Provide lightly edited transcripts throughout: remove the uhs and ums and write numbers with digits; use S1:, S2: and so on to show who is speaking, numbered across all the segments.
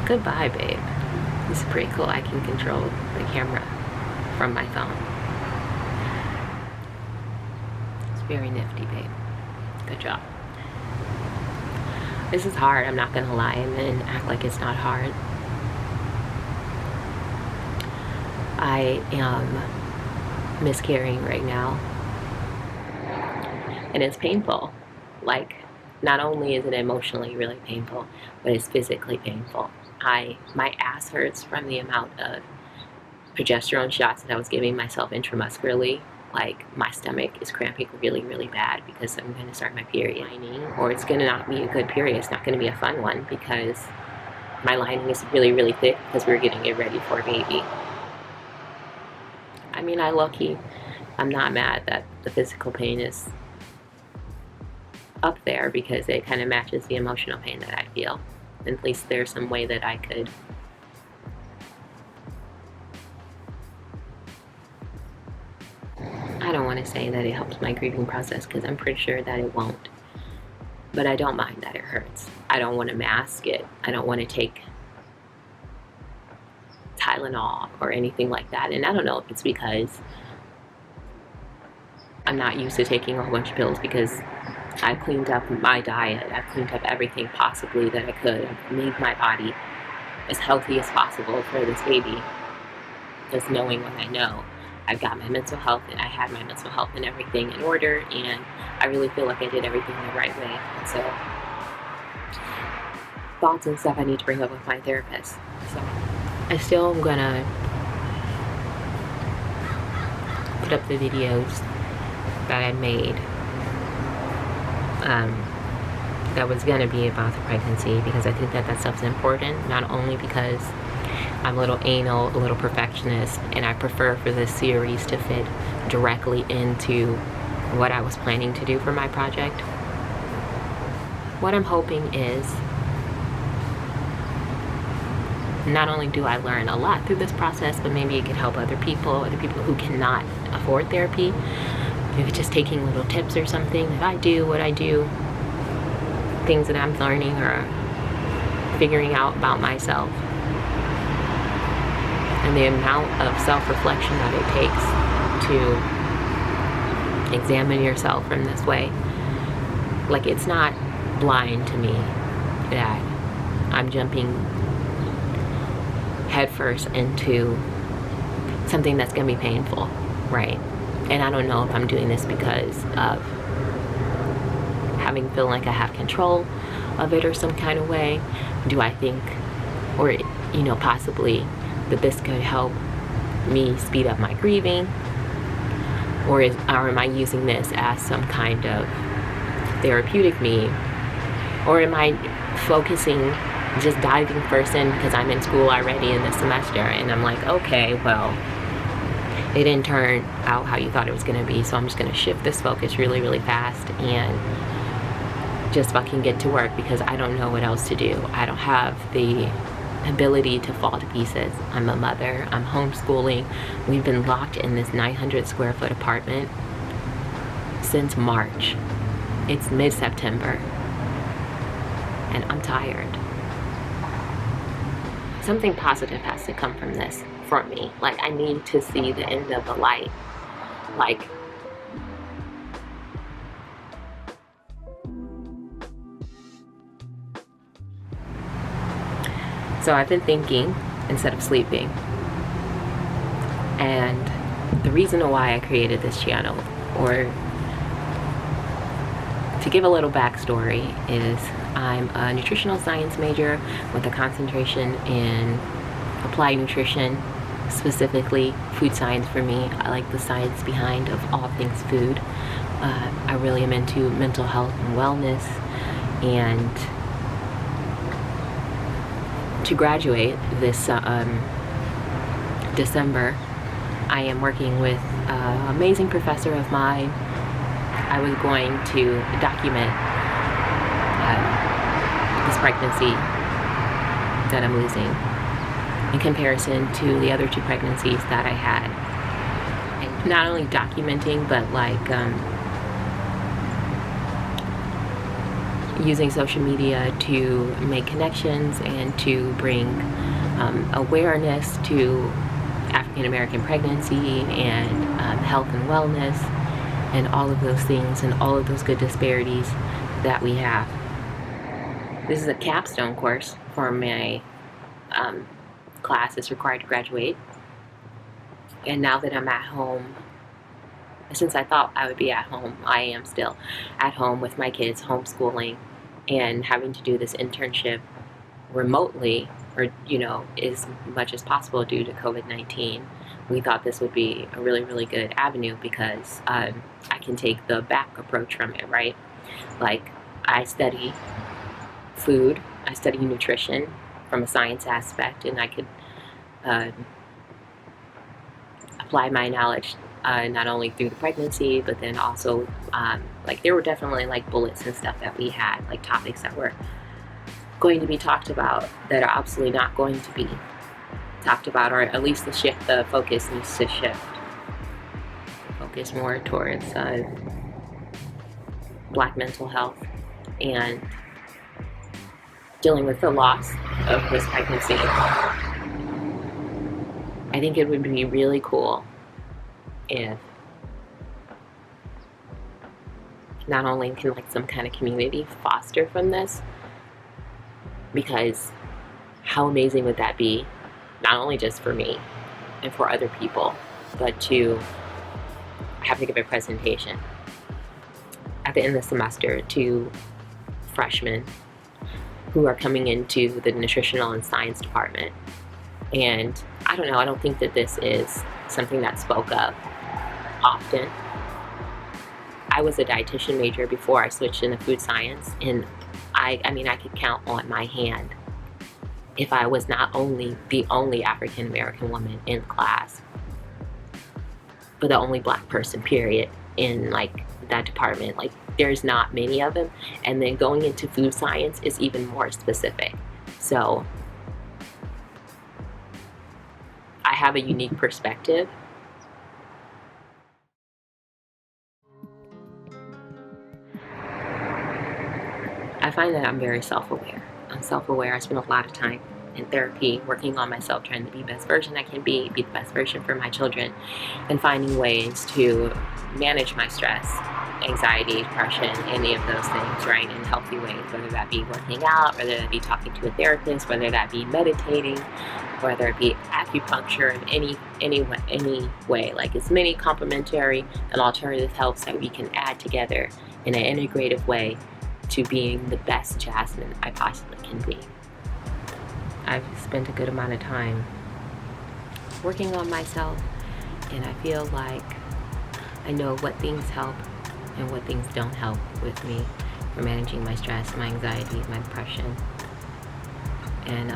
S1: Goodbye, babe. This is pretty cool. I can control the camera from my phone. It's very nifty, babe. Good job. This is hard, I'm not gonna lie, and then act like it's not hard. I am miscarrying right now, and it's painful. Like, not only is it emotionally really painful, but it's physically painful. My ass hurts from the amount of progesterone shots that I was giving myself intramuscularly. Like, my stomach is cramping really, really bad because I'm going to start my period lining, or it's going to not be a good period. It's not going to be a fun one because my lining is really, really thick because we're getting it ready for a baby. I mean, I'm not mad that the physical pain is up there because it kind of matches the emotional pain that I feel. At least there's some way that I could I don't want to say that it helps my grieving process because I'm pretty sure that it won't. But I don't mind that it hurts. I don't want to mask it. I don't want to take Tylenol or anything like that. And I don't know if it's because I'm not used to taking a whole bunch of pills, because I've cleaned up my diet. I've cleaned up everything possibly that I could. I've made my body as healthy as possible for this baby. Just knowing what I know. I've got my mental health, and I had my mental health and everything in order, and I really feel like I did everything the right way. And so, thoughts and stuff I need to bring up with my therapist. So, I still am gonna put up the videos that I made that was gonna be about the pregnancy, because I think that that stuff's important, not only because I'm a little anal, a little perfectionist, and I prefer for this series to fit directly into what I was planning to do for my project. What I'm hoping is, not only do I learn a lot through this process, but maybe it could help other people who cannot afford therapy. Maybe just taking little tips or something that I do, what I do, things that I'm learning or figuring out about myself. And the amount of self-reflection that it takes to examine yourself from this way. Like, it's not blind to me that I'm jumping headfirst into something that's gonna be painful, right? And I don't know if I'm doing this because of feeling like I have control of it or some kind of way. Do I think, or possibly, that this could help me speed up my grieving, or am I using this as some kind of therapeutic me, or am I focusing, just diving first in because I'm in school already in this semester, and I'm like, okay, well, it didn't turn out how you thought it was going to be, so I'm just going to shift this focus really, really fast and just fucking get to work, because I don't know what else to do. I don't have the ability to fall to pieces. I'm a mother. I'm homeschooling. We've been locked in this 900 square foot apartment since March. It's mid-September, and I'm tired. Something positive has to come from this for me. Like, I need to see the end of the light. Like, so I've been thinking instead of sleeping. And the reason why I created this channel, or to give a little backstory, is I'm a nutritional science major with a concentration in applied nutrition, specifically food science for me. I like the science behind of all things food. I really am into mental health and wellness, and to graduate this December, I am working with an amazing professor of mine. I was going to document this pregnancy that I'm losing in comparison to the other 2 pregnancies that I had. And not only documenting, but like, using social media to make connections and to bring awareness to African American pregnancy and health and wellness and all of those things and all of those good disparities that we have. This is a capstone course for my class. It's required to graduate. And now that I'm at home, since I thought I would be at home, I am still at home with my kids, homeschooling, and having to do this internship remotely, or as much as possible due to COVID-19. We thought this would be a really, really good avenue because I can take the back approach from it, right? Like, I study food, I study nutrition from a science aspect, and I could apply my knowledge not only through the pregnancy, but then also there were definitely like bullets and stuff that we had, like topics that were going to be talked about that are absolutely not going to be talked about, or at least the focus needs to shift. Focus more towards Black mental health and dealing with the loss of this pregnancy. I think it would be really cool if not only can some kind of community foster from this, because how amazing would that be, not only just for me and for other people, but to have to give a presentation at the end of the semester to freshmen who are coming into the nutritional and science department. And I don't know, I don't think that this is something that's spoke of often. I was a dietitian major before I switched into food science, and I could count on my hand if I was not only the only African American woman in class, but the only Black person, period, in that department. There's not many of them, and then going into food science is even more specific. So I have a unique perspective. I find that I'm very self-aware. I'm self-aware. I spend a lot of time in therapy working on myself, trying to be the best version I can be the best version for my children, and finding ways to manage my stress, anxiety, depression, any of those things, right, in healthy ways, whether that be working out, whether that be talking to a therapist, whether that be meditating, whether it be acupuncture, in any way. As many complementary and alternative helps that we can add together in an integrative way to being the best Jasmine I possibly can be. I've spent a good amount of time working on myself, and I feel like I know what things help and what things don't help with me for managing my stress, my anxiety, my depression, and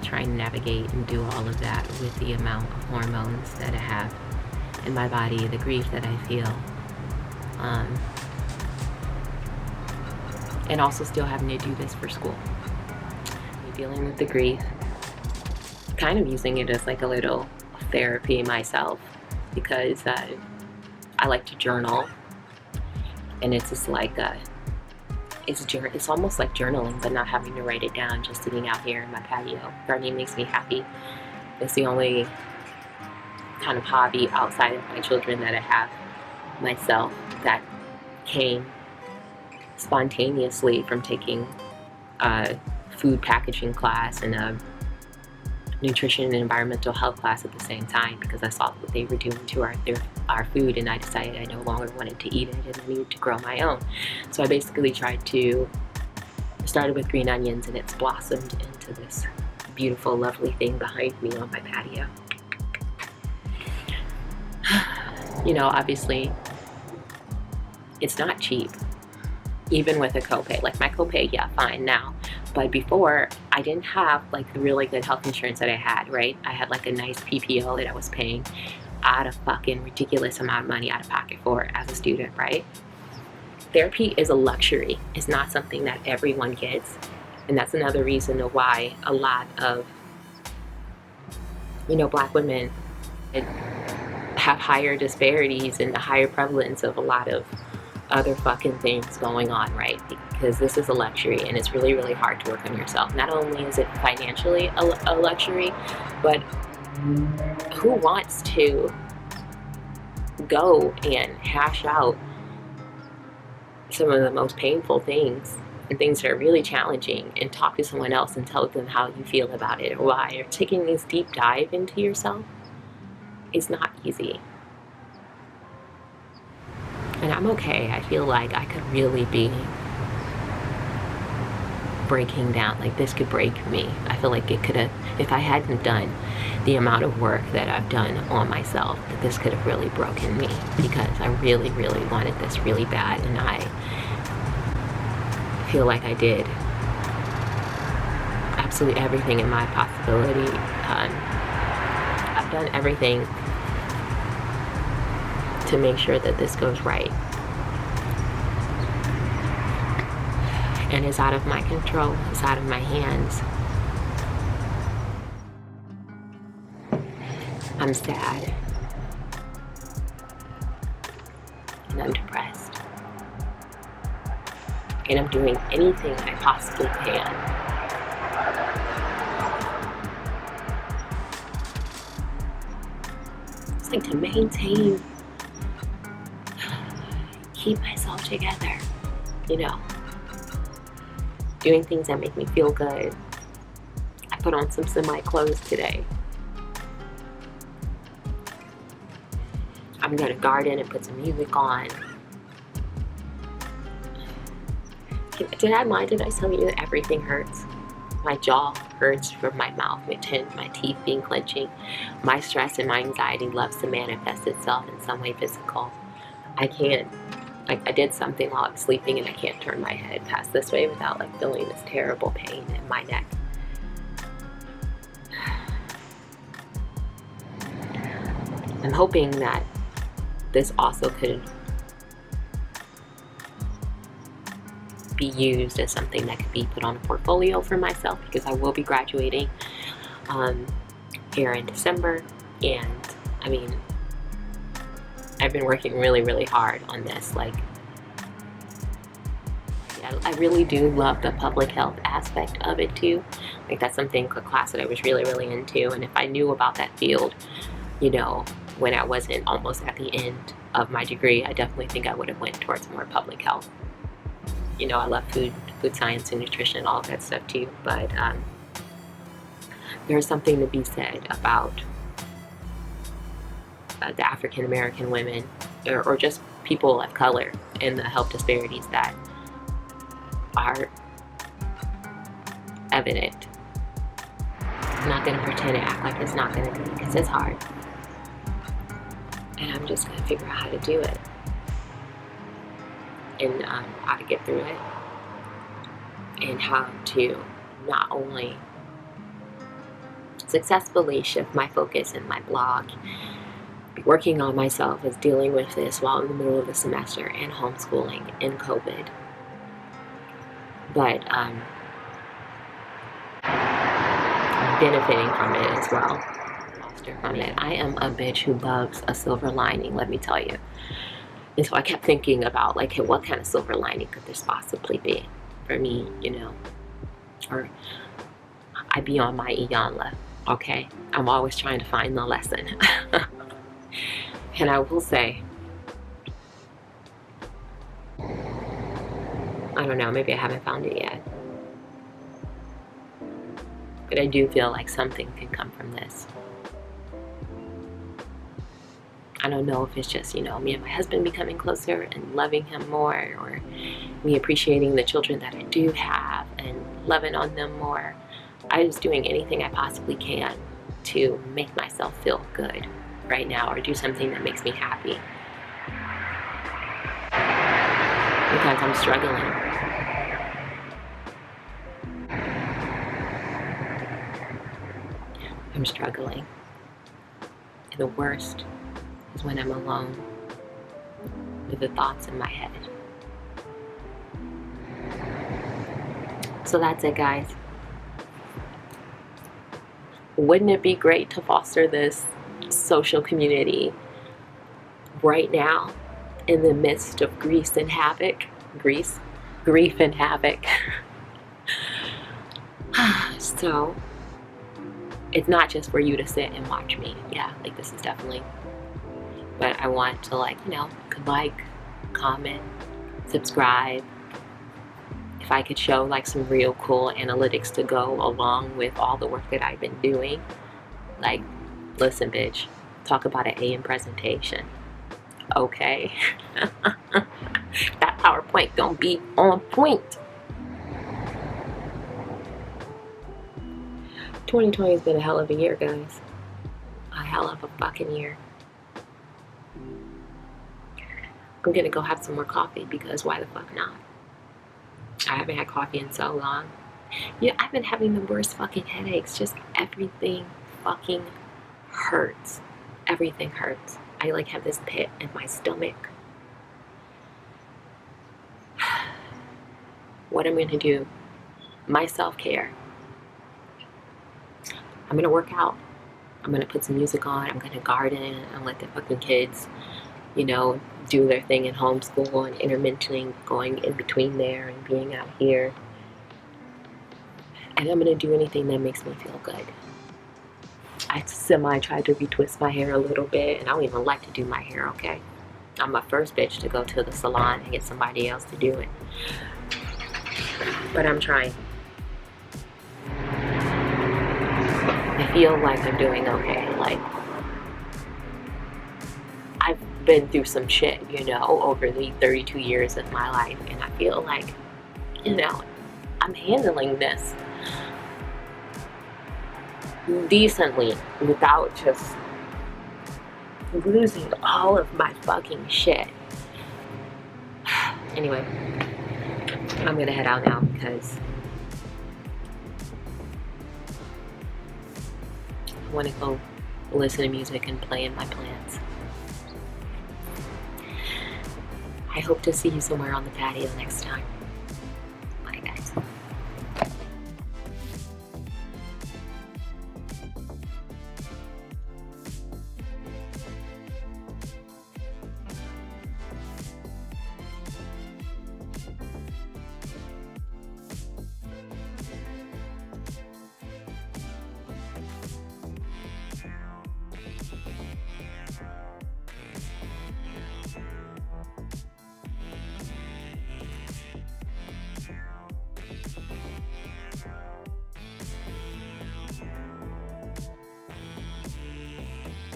S1: trying to navigate and do all of that with the amount of hormones that I have in my body, the grief that I feel, and also still having to do this for school. Dealing with the grief, kind of using it as a little therapy myself, because I like to journal, and it's just it's almost like journaling, but not having to write it down, just sitting out here in my patio. Gardening makes me happy. It's the only kind of hobby outside of my children that I have myself that came spontaneously from taking a food packaging class and a nutrition and environmental health class at the same time, because I saw what they were doing to our food, and I decided I no longer wanted to eat it and I needed to grow my own. So I basically started with green onions, and it's blossomed into this beautiful, lovely thing behind me on my patio. Obviously, it's not cheap, even with a copay. My copay, yeah, fine now. But before, I didn't have the really good health insurance that I had, right? I had a nice PPO that I was paying out of fucking ridiculous amount of money out of pocket for as a student, right? Therapy is a luxury. It's not something that everyone gets. And that's another reason why a lot of, Black women have higher disparities and a higher prevalence of a lot of other fucking things going on, right? Because this is a luxury, and it's really, really hard to work on yourself. Not only is it financially a luxury, but who wants to go and hash out some of the most painful things and things that are really challenging and talk to someone else and tell them how you feel about it or why? Or taking this deep dive into yourself is not easy. And I'm okay. I feel like I could really be breaking down. Like, this could break me. I feel like it could have, if I hadn't done the amount of work that I've done on myself, that this could have really broken me, because I really, really wanted this really bad, and I feel like I did absolutely everything in my possibility. I've done everything to make sure that this goes right. And it's out of my control. It's out of my hands. I'm sad. And I'm depressed. And I'm doing anything I possibly can it's like to maintain, keep myself together, you know. Doing things that make me feel good. I put on some semi clothes today. I'm gonna garden and put some music on. Did I tell you that everything hurts? My jaw hurts from my mouth, my teeth being clenching. My stress and my anxiety loves to manifest itself in some way physical. I can't. I did something while I'm sleeping, and I can't turn my head past this way without like feeling this terrible pain in my neck. I'm hoping that this also could be used as something that could be put on a portfolio for myself, because I will be graduating here in December, and I mean, I've been working really, really hard on this. Like, yeah, I really do love the public health aspect of it too. Like, that's something, a class that I was really, really into. And if I knew about that field, you know, when I wasn't almost at the end of my degree, I definitely think I would have went towards more public health. You know, I love food science and nutrition, all of that stuff too. But there's something to be said about the African American women, or just people of color, and the health disparities that are evident. I'm not going to pretend to act like it's not going to be, because it's hard. And I'm just going to figure out how to do it, and how to get through it, and how to not only successfully shift my focus in my blog, working on myself as dealing with this while in the middle of the semester and homeschooling and COVID. But benefiting from it as well. From it. I am a bitch who loves a silver lining, let me tell you. And so I kept thinking about, like, hey, what kind of silver lining could this possibly be for me, you know? Or I be on my Iyanla, okay? I'm always trying to find the lesson. And I will say, I don't know, maybe I haven't found it yet. But I do feel like something can come from this. I don't know if it's just, you know, me and my husband becoming closer and loving him more, or me appreciating the children that I do have and loving on them more. I'm just doing anything I possibly can to make myself feel good right now, or do something that makes me happy. Because I'm struggling. I'm struggling. And the worst is when I'm alone with the thoughts in my head. So that's it, guys. Wouldn't it be great to foster this social community right now? in the midst of grief and havoc. Grief and havoc. So it's not just for you to sit and watch me. Yeah, like this is definitely, but I want to like, comment, subscribe. If I could show like some real cool analytics to go along with all the work that I've been doing. Like, listen, bitch, talk about an A in presentation. Okay. That PowerPoint gonna be on point. 2020 has been a hell of a year, guys. A hell of a fucking year. I'm gonna go have some more coffee because why the fuck not? I haven't had coffee in so long. Yeah, I've been having the worst fucking headaches. Just everything fucking hurts. Everything hurts. I like have this pit in my stomach. What I'm gonna do, my self-care. I'm gonna work out. I'm gonna put some music on. I'm gonna garden and let the fucking kids, do their thing in homeschool and intermittently going in between there and being out here. And I'm gonna do anything that makes me feel good. I tried to retwist my hair a little bit, and I don't even like to do my hair, okay? I'm my first bitch to go to the salon and get somebody else to do it. But I'm trying. I feel like I'm doing okay. Like, I've been through some shit, over the 32 years of my life, and I feel like, I'm handling this decently without just losing all of my fucking shit. Anyway, I'm gonna head out now because I want to go listen to music and play in my plants. I hope to see you somewhere on the patio next time.